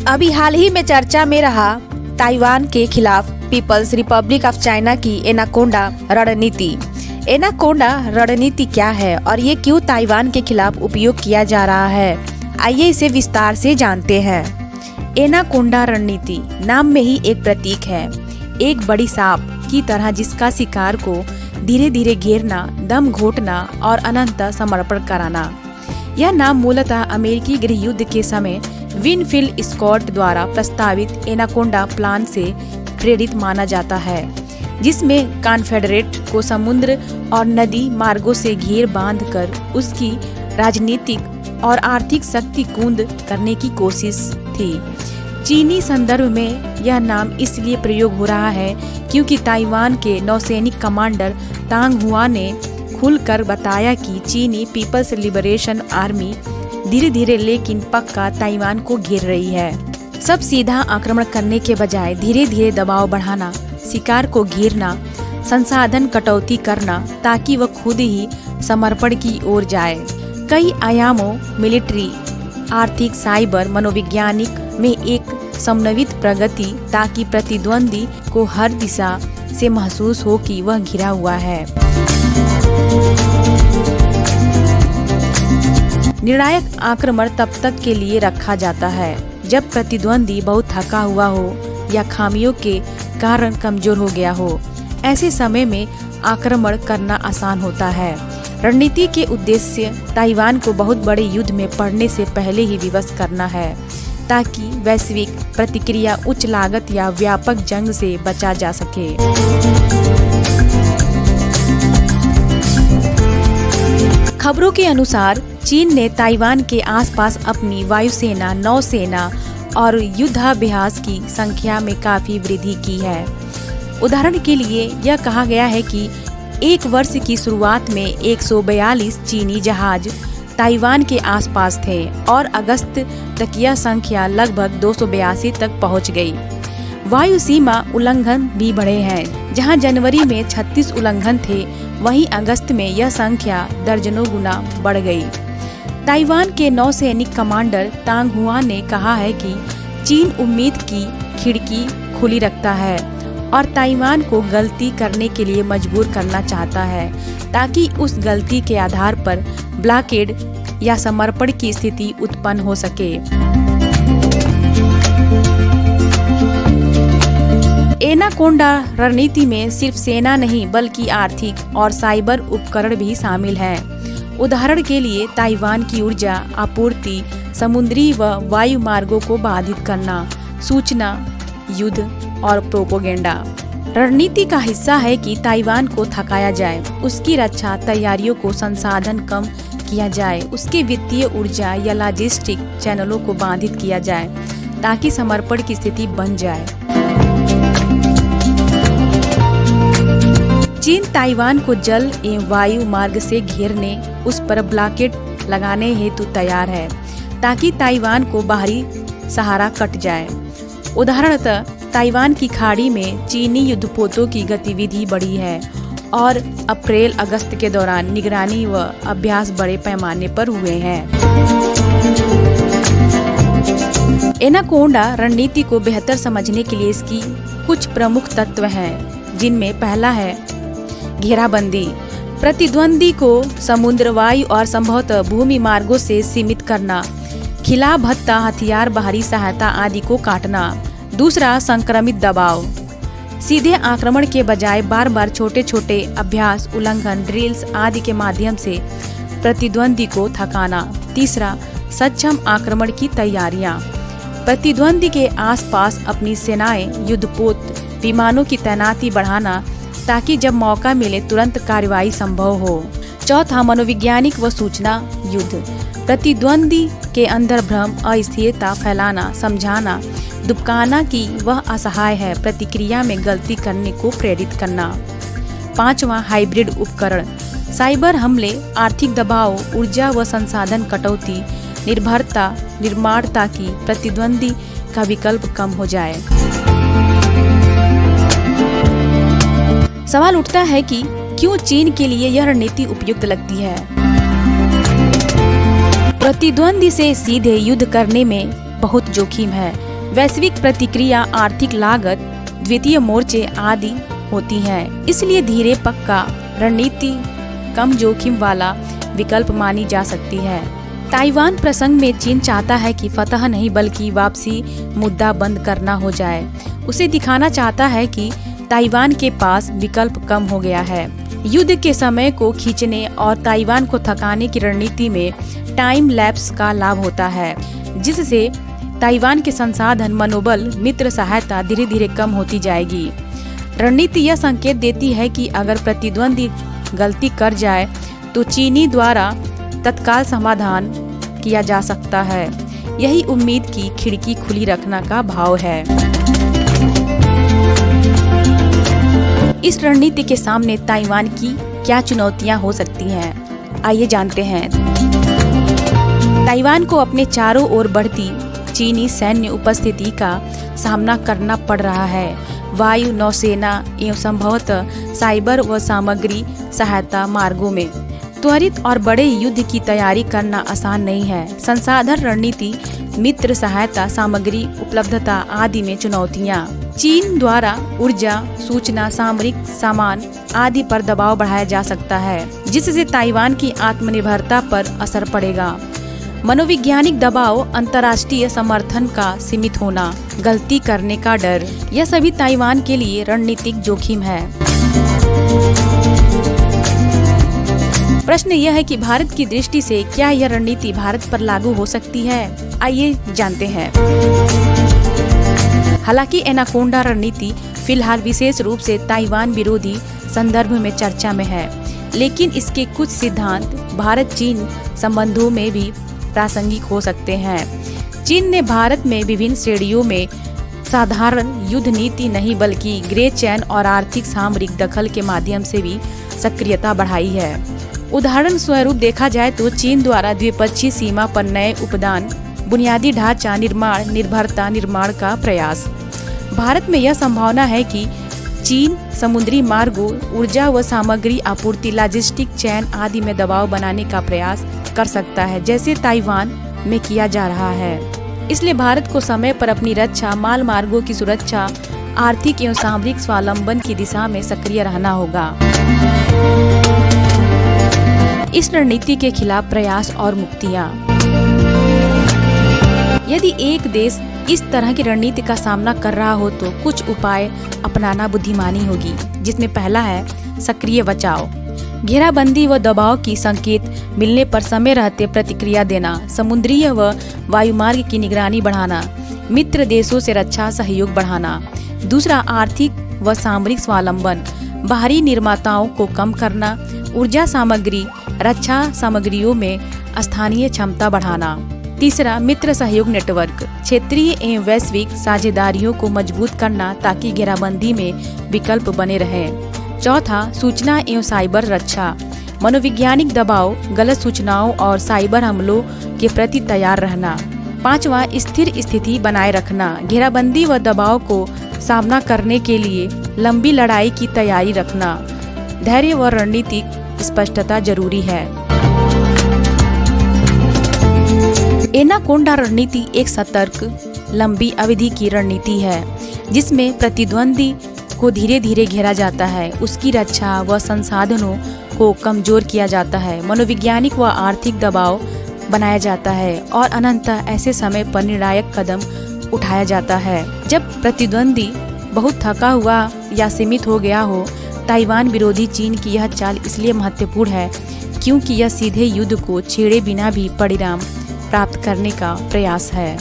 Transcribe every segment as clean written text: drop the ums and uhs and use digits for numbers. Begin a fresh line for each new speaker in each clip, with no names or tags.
अभी हाल ही में चर्चा में रहा ताइवान के खिलाफ पीपल्स रिपब्लिक ऑफ चाइना की एनाकोंडा रणनीति। एनाकोंडा रणनीति क्या है और ये क्यों ताइवान के खिलाफ उपयोग किया जा रहा है, आइए इसे विस्तार से जानते हैं। एनाकोंडा रणनीति नाम में ही एक प्रतीक है, एक बड़ी सांप की तरह जिसका शिकार को धीरे धीरे घेरना, दम घोटना और अनंत समर्पण कराना। यह नाम मूलतः अमेरिकी गृह युद्ध के समय विनफील्ड स्कॉट द्वारा प्रस्तावित एनाकोंडा प्लान से प्रेरित माना जाता है, जिसमें कॉन्फेडरेट को समुद्र और नदी मार्गों से घेर बांधकर उसकी राजनीतिक और आर्थिक शक्ति कुंद करने की कोशिश थी। चीनी संदर्भ में यह नाम इसलिए प्रयोग हो रहा है क्योंकि ताइवान के नौसैनिक कमांडर तांग हुआ ने खुलकर बताया कि चीनी पीपल्स लिबरेशन आर्मी धीरे धीरे लेकिन पक्का ताइवान को घेर रही है। सब सीधा आक्रमण करने के बजाय धीरे धीरे दबाव बढ़ाना, शिकार को घेरना, संसाधन कटौती करना ताकि वह खुद ही समर्पण की ओर जाए। कई आयामों मिलिट्री, आर्थिक, साइबर, मनोवैज्ञानिक में एक समन्वित प्रगति ताकि प्रतिद्वंदी को हर दिशा से महसूस हो कि वह घिरा हुआ है। निर्णायक आक्रमण तब तक के लिए रखा जाता है जब प्रतिद्वंदी बहुत थका हुआ हो या खामियों के कारण कमजोर हो गया हो। ऐसे समय में आक्रमण करना आसान होता है। रणनीति के उद्देश्य ताइवान को बहुत बड़े युद्ध में पड़ने से पहले ही विवश करना है ताकि वैश्विक प्रतिक्रिया उच्च लागत या व्यापक जंग से बचा जा सके। खबरों के अनुसार चीन ने ताइवान के आसपास अपनी वायुसेना, नौसेना और युद्धाभ्यास की संख्या में काफी वृद्धि की है। उदाहरण के लिए यह कहा गया है कि एक वर्ष की शुरुआत में 142 चीनी जहाज ताइवान के आसपास थे और अगस्त तक यह संख्या लगभग 282 तक पहुंच गई। वायु सीमा उल्लंघन भी बढ़े हैं। जहां जनवरी में 36 उल्लंघन थे, वहीं अगस्त में यह संख्या दर्जनों गुना बढ़ गई। ताइवान के नौसैनिक कमांडर तांग हुआ ने कहा है कि चीन उम्मीद की खिड़की खुली रखता है और ताइवान को गलती करने के लिए मजबूर करना चाहता है ताकि उस गलती के आधार पर ब्लॉकेड या समर्पण की स्थिति उत्पन्न हो सके। एनाकोंडा रणनीति में सिर्फ सेना नहीं बल्कि आर्थिक और साइबर उपकरण भी शामिल हैं। उदाहरण के लिए ताइवान की ऊर्जा आपूर्ति, समुद्री व वायु मार्गों को बाधित करना, सूचना, युद्ध और प्रोपोगेंडा। रणनीति का हिस्सा है कि ताइवान को थकाया जाए, उसकी रक्षा तैयारियों को संसाधन कम किया जाए, उसके वित्तीय ऊर्जा या लॉजिस्टिक चैनलों को बाधित किया जाए ताकि समर्पण की स्थिति बन जाए। चीन ताइवान को जल एवं वायु मार्ग से घेरने, उस पर ब्लॉकेड लगाने हेतु तैयार है ताकि ताइवान को बाहरी सहारा कट जाए। उदाहरणतः ताइवान की खाड़ी में चीनी युद्धपोतों की गतिविधि बढ़ी है और अप्रैल-अगस्त के दौरान निगरानी व अभ्यास बड़े पैमाने पर हुए हैं। एनाकोंडा रणनीति को बेहतर समझने के लिए इसकी कुछ प्रमुख तत्व हैं, जिनमें पहला है घेराबंदी। प्रतिद्वंदी को समुद्र, वायु और संभवतः भूमि मार्गों से सीमित करना, खिला भत्ता, हथियार, बाहरी सहायता आदि को काटना। दूसरा, संक्रमित दबाव। सीधे आक्रमण के बजाय बार बार छोटे छोटे अभ्यास, उल्लंघन, ड्रिल्स आदि के माध्यम से प्रतिद्वंदी को थकाना। तीसरा, सक्षम आक्रमण की तैयारियां। प्रतिद्वंदी के आसपास अपनी सेनाएं, युद्धपोत, विमानों की तैनाती बढ़ाना ताकि जब मौका मिले तुरंत कार्रवाई संभव हो। चौथा, मनोवैज्ञानिक व सूचना युद्ध। प्रतिद्वंदी के अंदर भ्रम, अस्थिरता फैलाना, समझाना, दुबकाना कि वह असहाय है, प्रतिक्रिया में गलती करने को प्रेरित करना। पांचवा, हाइब्रिड उपकरण। साइबर हमले, आर्थिक दबाव, ऊर्जा व संसाधन कटौती, निर्भरता निर्माण ताकि प्रतिद्वंदी का विकल्प कम हो जाए। सवाल उठता है कि क्यों चीन के लिए यह रणनीति उपयुक्त लगती है। प्रतिद्वंदी से सीधे युद्ध करने में बहुत जोखिम है। वैश्विक प्रतिक्रिया, आर्थिक लागत, द्वितीय मोर्चे आदि होती हैं। इसलिए धीरे पक्का रणनीति कम जोखिम वाला विकल्प मानी जा सकती है। ताइवान प्रसंग में चीन चाहता है कि फतह नहीं बल्कि वापसी मुद्दा बंद करना हो जाए। उसे दिखाना चाहता है कि ताइवान के पास विकल्प कम हो गया है। युद्ध के समय को खींचने और ताइवान को थकाने की रणनीति में टाइम लैप्स का लाभ होता है, जिससे ताइवान के संसाधन, मनोबल, मित्र सहायता धीरे धीरे कम होती जाएगी। रणनीति यह संकेत देती है कि अगर प्रतिद्वंदी गलती कर जाए तो चीनी द्वारा तत्काल समाधान किया जा सकता है। यही उम्मीद की खिड़की खुली रखना का भाव है। इस रणनीति के सामने ताइवान की क्या चुनौतियां हो सकती हैं? आइए जानते हैं। ताइवान को अपने चारों ओर बढ़ती चीनी सैन्य उपस्थिति का सामना करना पड़ रहा है। वायु, नौसेना एवं संभवतः साइबर व सामग्री सहायता मार्गों में त्वरित और बड़े युद्ध की तैयारी करना आसान नहीं है। संसाधन रणनीति, मित्र सहायता, सामग्री उपलब्धता आदि में चुनौतियां। चीन द्वारा ऊर्जा, सूचना, सामरिक सामान आदि पर दबाव बढ़ाया जा सकता है, जिससे ताइवान की आत्मनिर्भरता पर असर पड़ेगा। मनोवैज्ञानिक दबाव, अंतर्राष्ट्रीय समर्थन का सीमित होना, गलती करने का डर, यह सभी ताइवान के लिए रणनीतिक जोखिम है। प्रश्न यह है कि भारत की दृष्टि से क्या यह रणनीति भारत पर लागू हो सकती है? आइए जानते हैं। हालांकि एनाकोंडा रणनीति फिलहाल विशेष रूप से ताइवान विरोधी संदर्भ में चर्चा में है, लेकिन इसके कुछ सिद्धांत भारत चीन संबंधों में भी प्रासंगिक हो सकते हैं। चीन ने भारत में विभिन्न श्रेणियों में साधारण युद्ध नीति नहीं बल्कि ग्रे चैन और आर्थिक सामरिक दखल के माध्यम से भी सक्रियता बढ़ाई है। उदाहरण स्वरूप देखा जाए तो चीन द्वारा द्विपक्षीय सीमा पर नए उपदान, बुनियादी ढांचा निर्माण, निर्भरता निर्माण का प्रयास। भारत में यह संभावना है कि चीन समुद्री मार्गों, ऊर्जा व सामग्री आपूर्ति, लॉजिस्टिक चैन आदि में दबाव बनाने का प्रयास कर सकता है, जैसे ताइवान में किया जा रहा है। इसलिए भारत को समय पर अपनी रक्षा, माल मार्गों की सुरक्षा, आर्थिक एवं सामरिक स्वावलंबन की दिशा में सक्रिय रहना होगा। इस रणनीति के खिलाफ प्रयास और मुक्तियां। यदि एक देश इस तरह की रणनीति का सामना कर रहा हो तो कुछ उपाय अपनाना बुद्धिमानी होगी, जिसमें पहला है सक्रिय बचाव। घेराबंदी व दबाव की संकेत मिलने पर समय रहते प्रतिक्रिया देना, समुद्रीय व वायुमार्ग की निगरानी बढ़ाना, मित्र देशों से रक्षा सहयोग बढ़ाना। दूसरा, आर्थिक व सामरिक स्वावलंबन, बाहरी निर्माताओं को कम करना, ऊर्जा सामग्री, रक्षा सामग्रियों में स्थानीय क्षमता बढ़ाना। तीसरा, मित्र सहयोग नेटवर्क, क्षेत्रीय एवं वैश्विक साझेदारियों को मजबूत करना ताकि घेराबंदी में विकल्प बने रहें। चौथा, सूचना एवं साइबर रक्षा, मनोवैज्ञानिक दबाव, गलत सूचनाओं और साइबर हमलों के प्रति तैयार रहना। पांचवा, स्थिर स्थिति बनाए रखना, घेराबंदी व दबाव को सामना करने के लिए लंबी लड़ाई की तैयारी रखना। धैर्य व रणनीतिक स्पष्टता जरूरी है। एनाकोंडा रणनीति एक सतर्क, लंबी अवधि की रणनीति है, जिसमें प्रतिद्वंदी को धीरे धीरे घेरा जाता है, उसकी रक्षा व संसाधनों को कमजोर किया जाता है, मनोवैज्ञानिक व आर्थिक दबाव बनाया जाता है और अनंतः ऐसे समय पर निर्णायक कदम उठाया जाता है जब प्रतिद्वंदी बहुत थका हुआ या सीमित हो गया हो। ताइवान विरोधी चीन की यह चाल इसलिए महत्वपूर्ण है क्योंकि यह सीधे युद्ध को छेड़े बिना भी परिणाम प्राप्त करने का प्रयास है।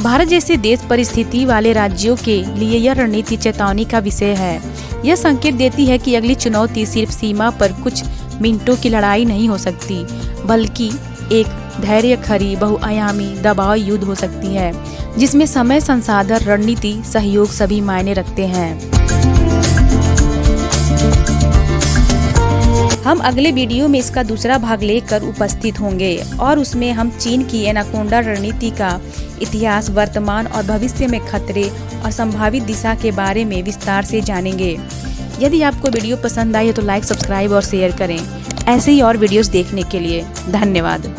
भारत जैसे देश परिस्थिति वाले राज्यों के लिए यह रणनीति चेतावनी का विषय है। यह संकेत देती है कि अगली चुनौती सिर्फ सीमा पर कुछ मिनटों की लड़ाई नहीं हो सकती, बल्कि एक धैर्य खरी बहुआयामी दबाव युद्ध हो सकती है, जिसमें समय, संसाधन, रणनीति, सहयोग सभी मायने रखते हैं। हम अगले वीडियो में इसका दूसरा भाग लेकर उपस्थित होंगे और उसमें हम चीन की एनाकोंडा रणनीति का इतिहास, वर्तमान और भविष्य में खतरे और संभावित दिशा के बारे में विस्तार से जानेंगे। यदि आपको वीडियो पसंद आई है तो लाइक, सब्सक्राइब और शेयर करें। ऐसे ही और वीडियोस देखने के लिए धन्यवाद।